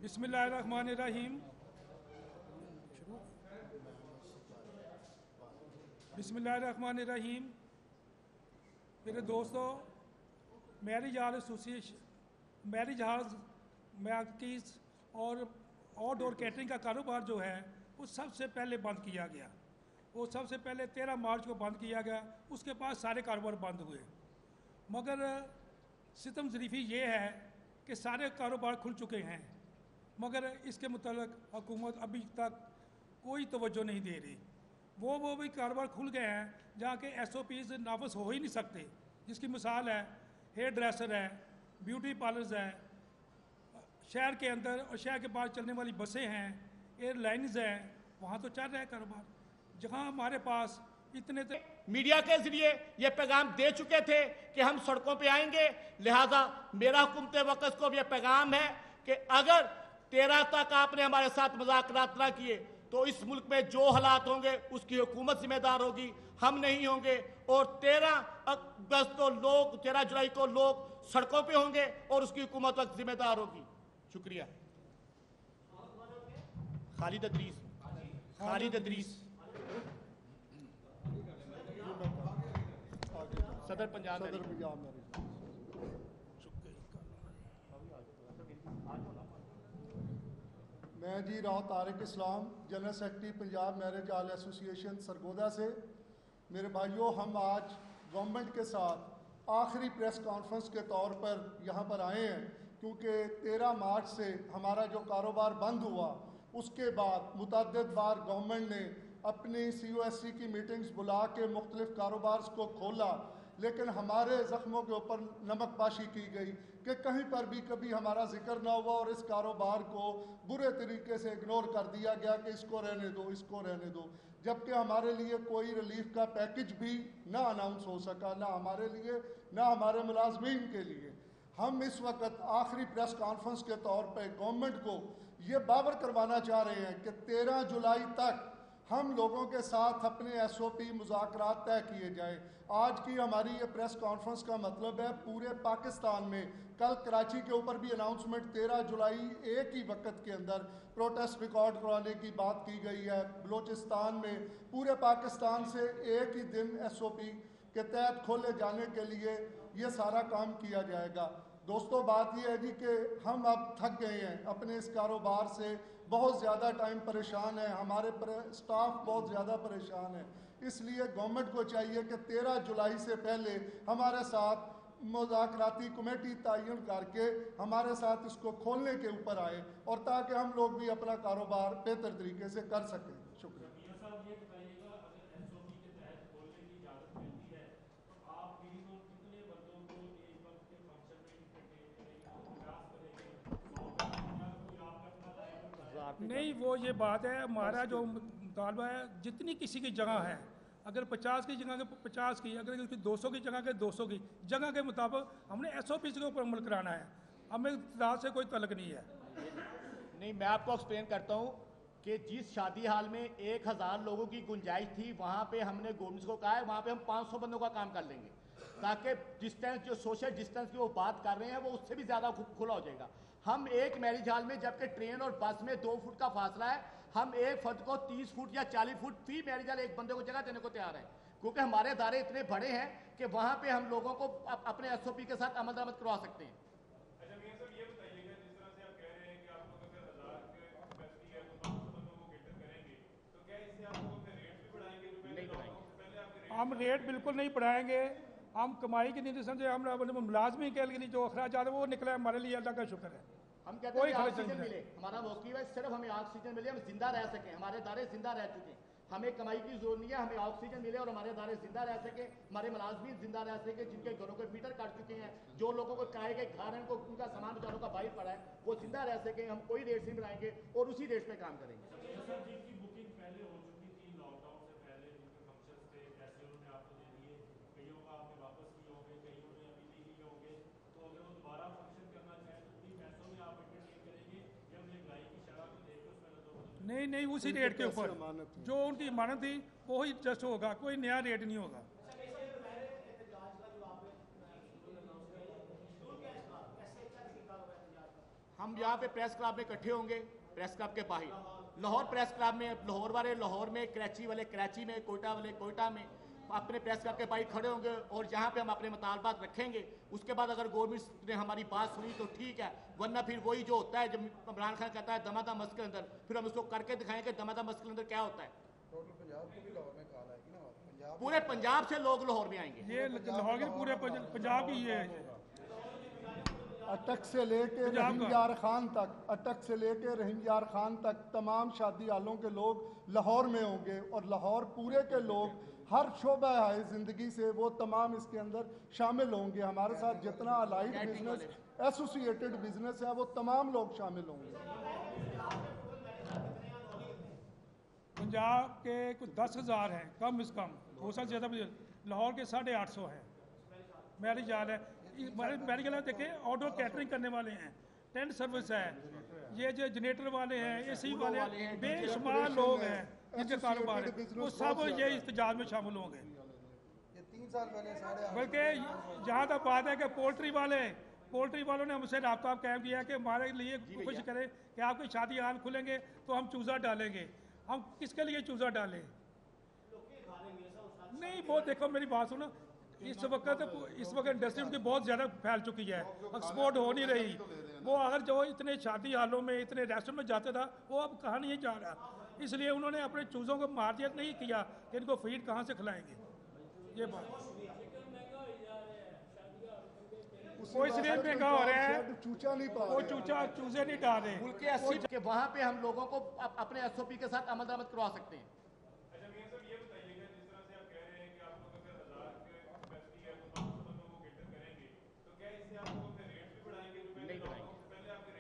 बिस्मिल्लाहिर्रहमानिर्रहीम। बिस्मिल्लाहिर्रहमानिर्रहीम। मेरे दोस्तों, marriage hall association, marriage hall मैकिस और आउटडोर कैटरिंग का कारोबार जो है वो सबसे पहले बंद किया गया। वो सबसे पहले 13 मार्च को बंद किया गया। उसके बाद सारे कारोबार बंद हुए। मगर सितम ज़रीफ़ी ये है कि सारे कारोबार खुल चुके हैं, मगर इसके मुताबिक हुकूमत अभी तक कोई तवज्जो नहीं दे रही। वो भी कारोबार खुल गए हैं जहाँ के SOPs नाफिज हो ही नहीं सकते। जिसकी मिसाल है हेयर ड्रेसर है, ब्यूटी पार्लर्स है, शहर के अंदर और शहर के बाहर चलने वाली बसें हैं, एयरलाइंस हैं, वहाँ तो चल रहा है कारोबार। जहाँ हमारे पास इतने मीडिया के जरिए ये पैगाम दे चुके थे कि हम सड़कों पे आएंगे। लिहाजा मेरा हुकूमत वक़्त को भी ये पैगाम है कि अगर 13 तक आपने हमारे साथ मुज़ाकरात ना किए तो इस मुल्क में जो हालात होंगे उसकी हुकूमत जिम्मेदार होगी, हम नहीं होंगे। और 13 जुलाई को लोग सड़कों पे होंगे और उसकी हुकूमत वक्त जिम्मेदार होगी। शुक्रिया। खालिद अदरीस सदर पंजाब। मैं जी Rao Tariq Islam, general secretary Punjab marriage hall association Sargodha से। मेरे भाइयों, हम आज गवर्नमेंट के साथ आखिरी प्रेस कॉन्फ्रेंस के तौर पर यहाँ पर आए हैं, क्योंकि 13 मार्च से हमारा जो कारोबार बंद हुआ उसके बाद मुतअद्दिद बार गवर्नमेंट ने अपनी COSC की मीटिंग्स बुला के मुख्तलिफ कारोबार को खोला, लेकिन हमारे ज़ख्मों के ऊपर नमक पाशी की गई कि कहीं पर भी कभी हमारा जिक्र ना हुआ और इस कारोबार को बुरे तरीके से इग्नोर कर दिया गया कि इसको रहने दो, जबकि हमारे लिए कोई रिलीफ का पैकेज भी ना अनाउंस हो सका, ना हमारे लिए ना हमारे मुलाजमीन के लिए। हम इस वक्त आखिरी प्रेस कॉन्फ्रेंस के तौर पर गवर्नमेंट को ये बावर करवाना चाह रहे हैं कि 13 जुलाई तक हम लोगों के साथ अपने SOP मुज़ाकरात तय किए जाएं। आज की हमारी ये प्रेस कॉन्फ्रेंस का मतलब है पूरे पाकिस्तान में, कल कराची के ऊपर भी अनाउंसमेंट 13 जुलाई एक ही वक्त के अंदर प्रोटेस्ट रिकॉर्ड करवाने की बात की गई है। बलूचिस्तान में पूरे पाकिस्तान से एक ही दिन SOP के तहत खोले जाने के लिए ये सारा काम किया जाएगा। दोस्तों, बात यह है जी कि हम अब थक गए हैं अपने इस कारोबार से, बहुत ज़्यादा टाइम परेशान है, हमारे स्टाफ बहुत ज़्यादा परेशान है। इसलिए गवर्नमेंट को चाहिए कि 13 जुलाई से पहले हमारे साथ मुज़ाकराती कमेटी तयन करके हमारे साथ इसको खोलने के ऊपर आए, और ताकि हम लोग भी अपना कारोबार बेहतर तरीके से कर सकें। शुक्रिया। नहीं, वो ये बात है, हमारा जो मुतालबा है जितनी किसी की जगह है, अगर 50 की जगह के 50 की, अगर 200 की जगह के 200 की जगह के मुताबिक हमने SOP के ऊपर अमल कराना है। हमें तादाद से कोई तल्लुक नहीं है। नहीं, मैं आपको एक्सप्लेन करता हूँ कि जिस शादी हाल में 1000 लोगों की गुंजाइश थी, वहाँ पे हमने गवर्नमेंट को कहा है वहाँ पे हम 500 बंदों का काम कर लेंगे, ताकि डिस्टेंस, जो सोशल डिस्टेंस की वो बात कर रहे हैं, वो उससे भी ज़्यादा खुला हो जाएगा। हम एक मैरिज हॉल में, जबकि ट्रेन और बस में 2 फुट का फासला है, हम एक फर्द को 30 फुट या 40 फुट फी मैरिज हॉल एक बंदे को जगह देने को तैयार है, क्योंकि हमारे अदारे इतने बड़े हैं कि वहाँ पे हम लोगों को अपने SOP के साथ अमल दरामद करवा सकते हैं। हम रेट बिल्कुल नहीं बढ़ाएंगे। हम कमाई की नहीं समझे, हम मुलाजमी के लिए जो अखराज है वो निकला, हमारे लिए अल्लाह का शुक्र है। हम कहते हैं ऑक्सीजन मिले, हमारा मौक़िफ़ है सिर्फ हमें ऑक्सीजन मिले, हम जिंदा रह सकें, हमारे अदारे जिंदा रह चुके हैं, हमें कमाई की जरूरत नहीं है, हमें ऑक्सीजन मिले और हमारे अदारे जिंदा रह सके, हमारे मुलाजमीन जिंदा रह सके, जिनके घरों के मीटर काट चुके हैं, जो लोगों को किराए के घर हैं, उनका सामान बेचारों का बाहर पड़ा है, वो जिंदा रह सके। हम कोई रेट नहीं बढ़ाएंगे और उसी रेट पे काम करेंगे। नहीं, उसी रेट के ऊपर जो उनकी इमारत थी वही जस्ट होगा, कोई नया रेट नहीं होगा। हम यहाँ पे प्रेस क्लब में इकट्ठे होंगे, प्रेस क्लब के बाहर लाहौर प्रेस क्लब में, लाहौर वाले लाहौर में, कराची वाले कराची में, कोयटा वाले कोयटा में अपने प्रेस क्लब के बाहर खड़े होंगे और जहाँ पे हम अपने मुतालबात रखेंगे। उसके बाद अगर गवर्नमेंट ने हमारी बात सुनी तो ठीक है, वरना फिर वही जो होता है जब इमरान खान कहता है दमादम मस्जिद के अंदर, फिर हम उसको करके दिखाएंगे दमादम मस्जिद के अंदर क्या होता है। टोटल पंजाब को भी लाहौर में कहा है कि ना, पंजाब पूरे पंजाब से लोग लाहौर में आएंगे। ये लाहौर के पूरे पंजाब की ये है। अटक से लेके रहीम यार खान तक, अटक से लेके रहीम यार खान तक तमाम शादी हालों के लोग लाहौर में होंगे और लाहौर पूरे के लोग हर शोबा है ज़िंदगी से वो तमाम इसके अंदर शामिल होंगे। हमारे साथ जितना अलाइड बिजनेस, एसोसिएटेड बिजनेस है वो तमाम लोग शामिल होंगे। पंजाब के कुछ 10,000 हैं कम से कम, हो सकता ज़्यादा भी, लाहौर के 850 हैं। मेरी जान है मेडिकल देखें, आउटडोर कैटरिंग करने वाले हैं, टेंट सर्विस है, ये जो जनरेटर वाले हैं, एसी वाले हैं, बेशुमार लोग हैं जिनके कारोबार है, वो सब ये इस्तेजाज में शामिल होंगे। ये 3 साल पहले साढ़े बल्कि जहाँ तक बात है कि पोल्ट्री वालों ने हमसे राब्ता कायम किया है कि हमारे लिए कोशिश करें कि आपके शादी हाल खुलेंगे तो हम चूज़ा डालेंगे। हम किसके लिए चूज़ा डालें? नहीं, वो देखो मेरी बात सुनो, इस वक्त इंडस्ट्री उनकी बहुत ज़्यादा फैल चुकी है, एक्सपोर्ट हो नहीं रही। वो अगर जो इतने शादी हालों में, इतने रेस्टोरेंट में जाता था, वो अब कहाँ नहीं जा रहा। इसलिए उन्होंने अपने चूज़ों को मार्जित नहीं किया कि इनको फीड कहाँ से खिलाएंगे। ये बात वो इसलिए महंगा हो रहा है, चूचा नहीं पा वो चूजे नहीं डाल रहे। मुल्क के 80 के वहाँ पे हम लोगों को अपने एसओपी के साथ अमल दरामद करवा सकते हैं।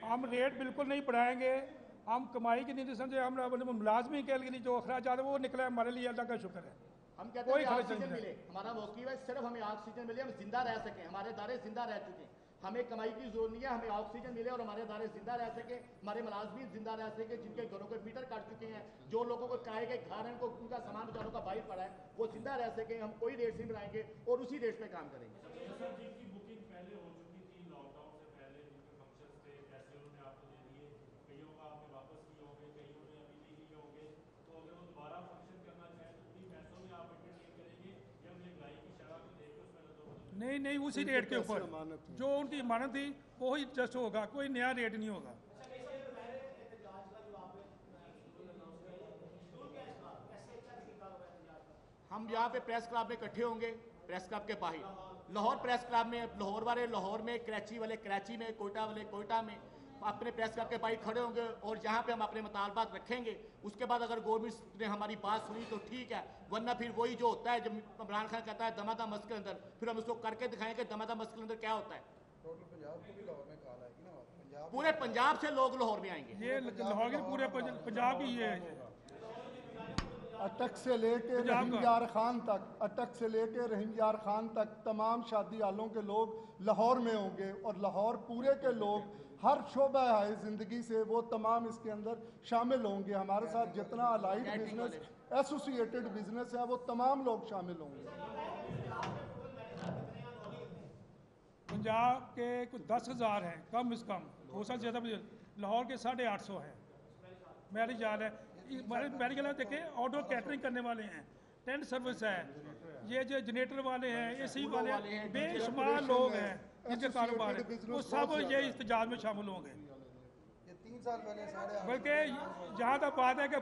हम रेट बिल्कुल नहीं बढ़ाएंगे। हम कमाई की नहीं समझे, हम मुलाजमी के लिए जो अखराजात है वो निकला, हमारे लिए अल्लाह का शुक्र है। हम कहते हैं ऑक्सीजन मिले, हमारा मौक़िफ़ है सिर्फ हमें ऑक्सीजन मिले, हम जिंदा रह सकें, हमारे इदारे जिंदा रह चुके हैं, हमें कमाई की जरूरत नहीं है, हमें ऑक्सीजन मिले और हमारे इदारे जिंदा रह सके, हमारे मुलाजमीन जिंदा रह सके, जिनके घरों के मीटर काट चुके हैं, जो लोगों को किराए के घर हैं, उनका सामान बेचारों का बाहर पड़ा है, वो जिंदा रह सके। हम कोई रेट नहीं बढ़ाएंगे और उसी रेट पे काम करेंगे। नहीं, उसी रेट के ऊपर जो उनकी इमानत थी वही जस्ट होगा, कोई नया रेट नहीं होगा। हम यहाँ पे प्रेस क्लब में इकट्ठे होंगे, प्रेस क्लब के बाहर लाहौर प्रेस क्लब में, लाहौर वाले लाहौर में, कराची वाले कराची में, कोयटा वाले कोयटा में अपने प्रेस क्लब के बाहर खड़े होंगे और जहाँ पे हम अपने मुतालबात रखेंगे। उसके बाद अगर गवर्नमेंट ने हमारी बात सुनी तो ठीक है, वरना फिर वही जो होता है जब इमरान खान कहता है दमादम मस्जिद के अंदर, फिर हम उसको करके दिखाएंगे दमादम मस्जिद के अंदर क्या होता है। टोटल पंजाब को भी लाहौर में कहा है कि ना, पंजाब पूरे पंजाब से लोग लाहौर में आएंगे। ये लाहौर के पूरे पंजाब की ये है। अटक से लेके रहीम यार खान तक, अटक से लेके रहीम यार खान तक तमाम शादी हालों के लोग लाहौर में होंगे और लाहौर पूरे के लोग हर शोबा है ज़िंदगी से वो तमाम इसके अंदर शामिल होंगे। हमारे साथ जितना अलाइड बिजनेस, एसोसिएटेड बिजनेस है वो तमाम लोग शामिल होंगे। पंजाब के कुछ 10,000 हैं कम से कम, हो सकता ज़्यादा भी, लाहौर के 850 हैं। मेरी जान है मेडिकल देखें, आउटडोर कैटरिंग करने वाले हैं, टेंट सर्विस है, ये जो जनरेटर वाले हैं, एसी वाले हैं, बेशुमार लोग हैं जिनके कारोबार है, वो सब ये इस्तेजाज में शामिल होंगे। ये 3 साल पहले साढ़े बल्कि जहाँ तक बात है कि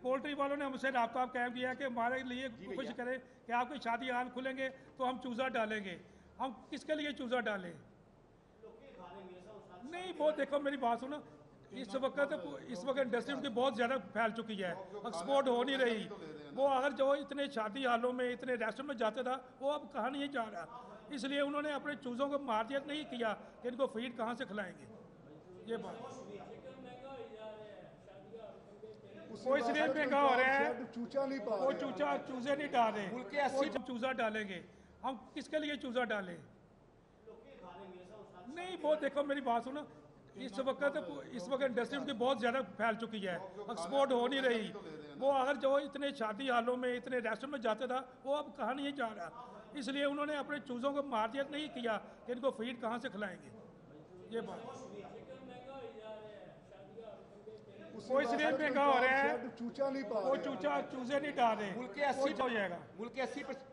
पोल्ट्री वालों ने हमसे राब्ता कायम किया है कि हमारे लिए कोशिश करें कि आपके शादी हाल खुलेंगे तो हम चूज़ा डालेंगे। हम किसके लिए चूज़ा डालें? नहीं, वो देखो मेरी बात सुनो, इस वक्त इंडस्ट्री उनकी बहुत ज़्यादा फैल चुकी है, एक्सपोर्ट हो नहीं रही। वो अगर जो इतने शादी हालों में, इतने रेस्टोरेंट में जाता था, वो अब कहाँ नहीं जा रहा। इसलिए उन्होंने अपने चूज़ों को मार्जित नहीं किया कि इनको फीड कहाँ से खिलाएंगे। ये बात वो इसलिए महंगा हो रहा है, चूचा नहीं पा वो चूजे नहीं डाल रहे। मुल्क के 80 चूज़ा डालेंगे, हम किसके लिए चूज़ा डालें? नहीं, वो देखो मेरी बात सुनो, इस वक्त इंडस्ट्री उनकी बहुत ज़्यादा फैल चुकी है, एक्सपोर्ट हो नहीं रही। वो अगर जो इतने शादी हालों में, इतने रेस्टोरेंट में जाता था, वो अब कहाँ नहीं जा रहा। इसलिए उन्होंने अपने चूज़ों को मार्जित नहीं किया कि इनको फीड कहाँ से खिलाएंगे। ये बात کوئی صرف میں کہا ہو رہا ہے چوچا نہیں پا وہ چوزے نہیں ڈال رہے ملک کے 80 ہو جائے گا. ملک کے 80%.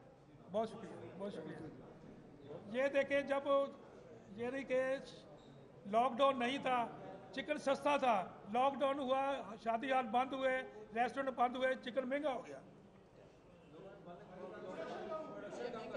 بہت شکریہ بہت شکریہ. یہ دیکھیں جب یعنی کہ لاک ڈاؤن نہیں تھا چکن سستا تھا, لاک ڈاؤن ہوا شادی ہال بند ہوئے ریسٹورنٹ بند ہوئے چکن مہنگا ہو گیا.